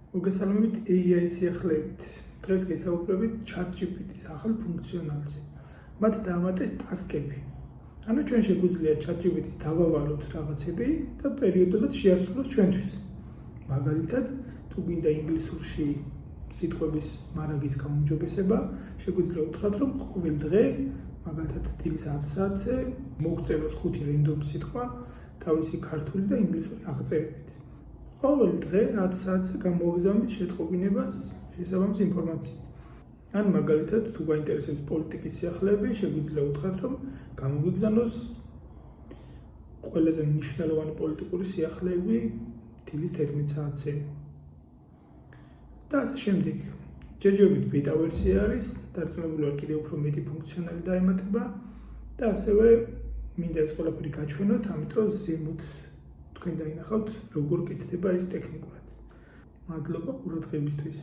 მოგესალმებით AI სიახლეებით. დღეს გესაუბრებით ChatGPT-ის ახალ ფუნქციონალზე. მათ დაამატეს ტასკები. ანუ ჩვენ შეგვიძლია ChatGPT-ს დავავალოთ რაღაცები და პერიოდულად შეასრულოს ჩვენთვის. მაგალითად, თუ გინდა ინგლისურში სიტყვების მარაგის გაუმჯობესება, შეგვიძლია უთხრათ, რომ ყოველ დღე, მაგალითად, დილის 10 საათზე მოგწეროს 5 რენდომ სიტყვა თავისი ქართული და ინგლისური აღწერებით. ყოველ დღე 10 საათზე გამოგზავნით შეტყობინებას შესაბამისი ინფორმაციით. ან მაგალითად, თუ გაინტერესებს პოლიტიკის სიახლეები, შეგვიძლია უთხრათ, რომ გამოგიგზავნოს ყველაზე მნიშვნელოვანი პოლიტიკური სიახლეები დილის 11 საათზე. და ასე შემდეგ. ჯერჯერობით ბეტა ვერსია არის, დარწმუნებული ვარ კიდევ უფრო მეტი ფუნქციონალი დაემატება და ასევე მინდა ეს ყველაფერი გაჩვენოთ, ამიტომ ზემოთ თქვენ დაინახავთ, როგორ კეთდება ეს ტექნიკურად. მადლობა ყურადღებისთვის.